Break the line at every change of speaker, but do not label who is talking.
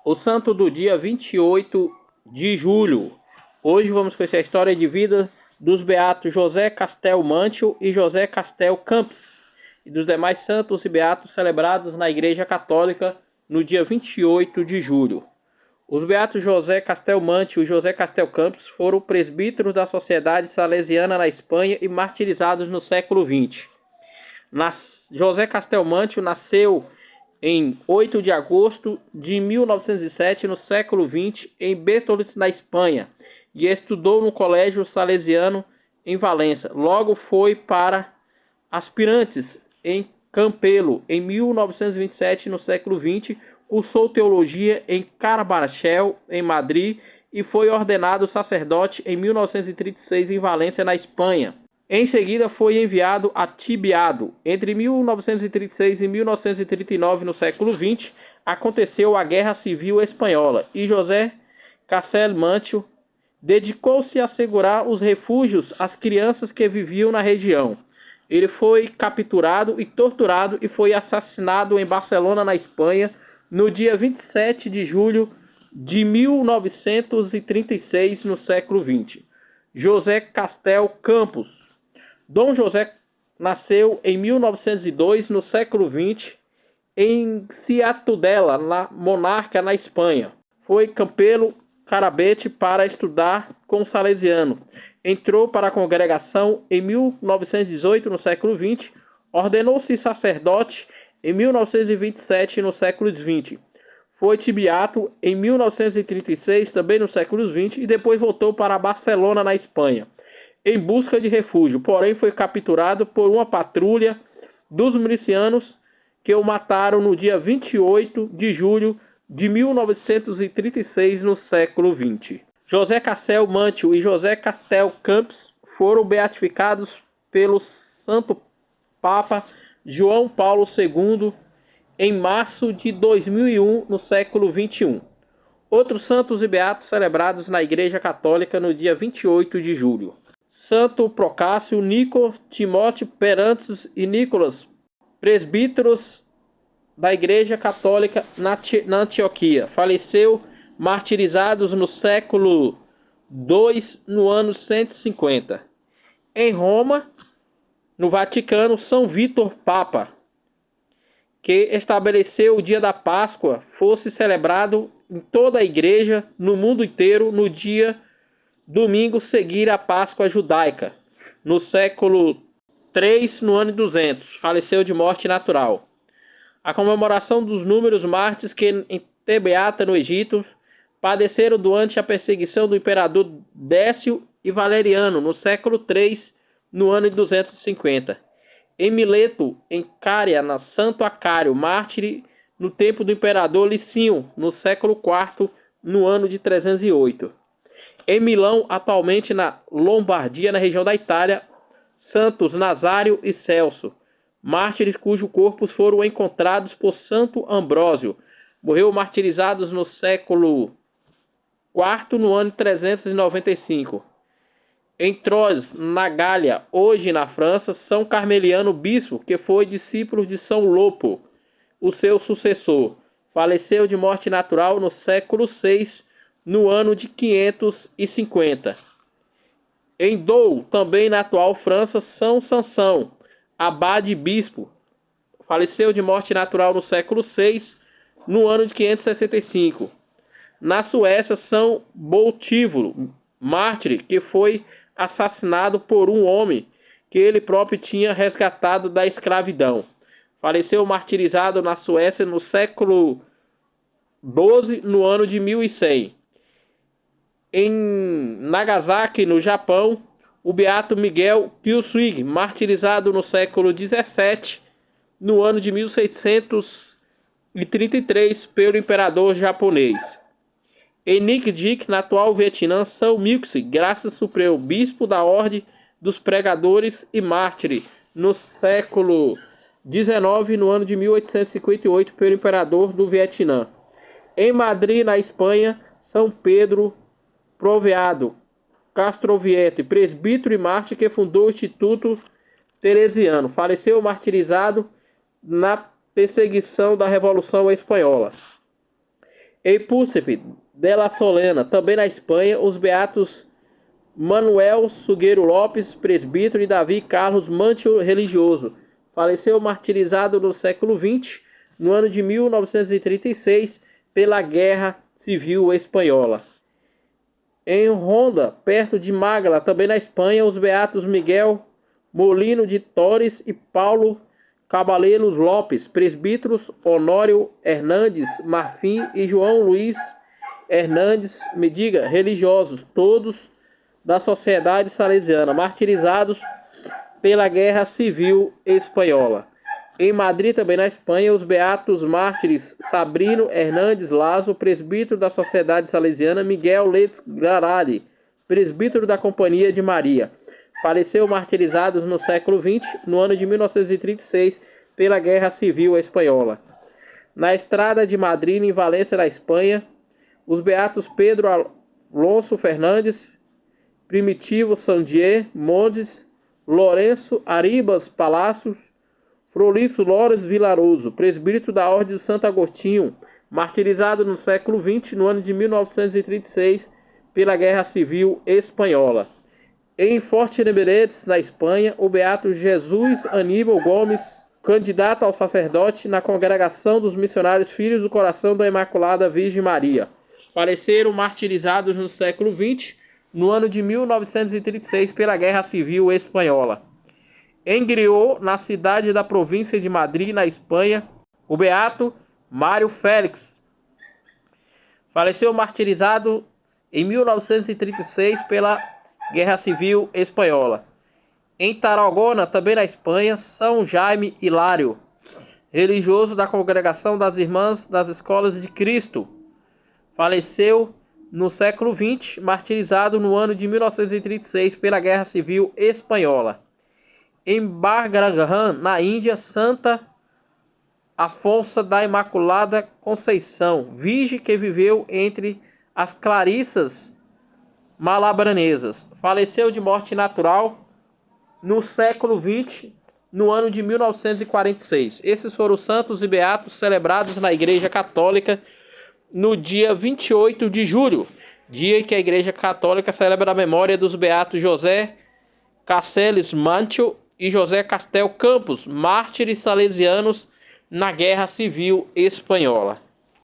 O santo do dia 28 de julho. Hoje vamos conhecer a história de vida dos beatos José Castel Mantio e José Castel Campos e dos demais santos e beatos celebrados na Igreja Católica no dia 28 de julho. Os beatos José Castel Mantio e José Castel Campos foram presbíteros da Sociedade Salesiana na Espanha e martirizados no século XX. José Castel Mantio nasceu em 8 de agosto de 1907, no século XX, em Bétoles, na Espanha, e estudou no Colégio Salesiano em Valença. Logo foi para aspirantes em Campelo, em 1927, no século XX, cursou teologia em Carabanchel, em Madrid, e foi ordenado sacerdote em 1936 em Valência, na Espanha. Em seguida foi enviado a Tibiado. Entre 1936 e 1939, no século XX, aconteceu a Guerra Civil Espanhola e José Castel Mantio dedicou-se a assegurar os refúgios às crianças que viviam na região. Ele foi capturado e torturado e foi assassinado em Barcelona, na Espanha, no dia 27 de julho de 1936, no século XX. José Castel Campos. Dom José nasceu em 1902, no século XX, em Ciutadella, na Monarca, na Espanha. Foi Campelo Carabete para estudar com Salesiano. Entrou para a congregação em 1918, no século XX. Ordenou-se sacerdote em 1927, no século XX. Foi tibiato em 1936, também no século XX, e depois voltou para Barcelona, na Espanha, em busca de refúgio, porém foi capturado por uma patrulha dos milicianos que o mataram no dia 28 de julho de 1936, no século XX. José Castel Mantio e José Castel Campos foram beatificados pelo Santo Papa João Paulo II em março de 2001, no século XXI. Outros santos e beatos celebrados na Igreja Católica no dia 28 de julho. Santo Procácio, Nico, Timóteo, Perantes e Nicolas, presbíteros da Igreja Católica na Antioquia. Faleceu martirizados no século II, no ano 150. Em Roma, no Vaticano, São Vítor Papa, que estabeleceu o dia da Páscoa fosse celebrado em toda a igreja, no mundo inteiro, no dia domingo seguir a Páscoa judaica, no século III, no ano 200. Faleceu de morte natural. A comemoração dos números mártires que em Tebeata, no Egito, padeceram durante a perseguição do imperador Décio e Valeriano, no século III, no ano 250. Em Mileto, em Cária, na Santo Acário, mártir no tempo do imperador Licínio, no século IV, no ano de 308. Em Milão, atualmente na Lombardia, na região da Itália, santos Nazário e Celso, mártires cujos corpos foram encontrados por Santo Ambrósio. Morreu martirizados no século IV, no ano 395. Em Troyes, na Gália, hoje na França, São Carmeliano Bispo, que foi discípulo de São Lopo, o seu sucessor. Faleceu de morte natural no século VI, no ano de 550. Em Dou, também na atual França, São Sansão, abade e bispo. Faleceu de morte natural no século VI, no ano de 565. Na Suécia, São Boltívulo, mártir, que foi assassinado por um homem que ele próprio tinha resgatado da escravidão. Faleceu martirizado na Suécia no século XII, no ano de 1100. Em Nagasaki, no Japão, o beato Miguel Pilswig, martirizado no século XVII, no ano de 1633, pelo imperador japonês. Em Nikdik, na atual Vietnã, São Milksy, graça supremo, bispo da Ordem dos Pregadores e mártir, no século XIX, no ano de 1858, pelo imperador do Vietnã. Em Madrid, na Espanha, São Pedro Proveado Castrovietti, presbítero e mártir que fundou o Instituto Teresiano. Faleceu martirizado na perseguição da Revolução Espanhola. Em Príncipe de la Solena, também na Espanha, os beatos Manuel Sugueiro Lopes, presbítero, e Davi Carlos Mantio, religioso. Faleceu martirizado no século XX, no ano de 1936, pela Guerra Civil Espanhola. Em Ronda, perto de Málaga, também na Espanha, os beatos Miguel Molino de Torres e Paulo Cabalelos Lopes, presbíteros, Honório Hernandes Marfim e João Luiz Hernandes Mediga, religiosos, todos da Sociedade Salesiana, martirizados pela Guerra Civil Espanhola. Em Madrid, também na Espanha, os beatos mártires Sabrino Hernandes Lazo, presbítero da Sociedade Salesiana, Miguel Letes Garali, presbítero da Companhia de Maria. Faleceu martirizados no século XX, no ano de 1936, pela Guerra Civil Espanhola. Na estrada de Madrid, em Valência, na Espanha, os beatos Pedro Alonso Fernandes, Primitivo Sandier Montes, Lourenço Aribas Palacios, Frolício Lores Vilaroso, presbítero da Ordem de Santo Agostinho, martirizado no século XX, no ano de 1936, pela Guerra Civil Espanhola. Em Forte-Neberetes, na Espanha, o beato Jesus Aníbal Gomes, candidato ao sacerdote na Congregação dos Missionários Filhos do Coração da Imaculada Virgem Maria. Faleceram martirizados no século XX, no ano de 1936, pela Guerra Civil Espanhola. Em Griot, na cidade da província de Madrid, na Espanha, o beato Mário Félix faleceu martirizado em 1936 pela Guerra Civil Espanhola. Em Tarragona, também na Espanha, São Jaime Hilário, religioso da Congregação das Irmãs das Escolas de Cristo, faleceu no século XX, martirizado no ano de 1936 pela Guerra Civil Espanhola. Em Bargrahan, na Índia, Santa Afonso da Imaculada Conceição, virgem que viveu entre as Clarissas Malabranesas, faleceu de morte natural no século XX, no ano de 1946. Esses foram os santos e beatos celebrados na Igreja Católica no dia 28 de julho, dia em que a Igreja Católica celebra a memória dos beatos José Caceles Mantio e José Castel Campos, mártires salesianos na Guerra Civil Espanhola.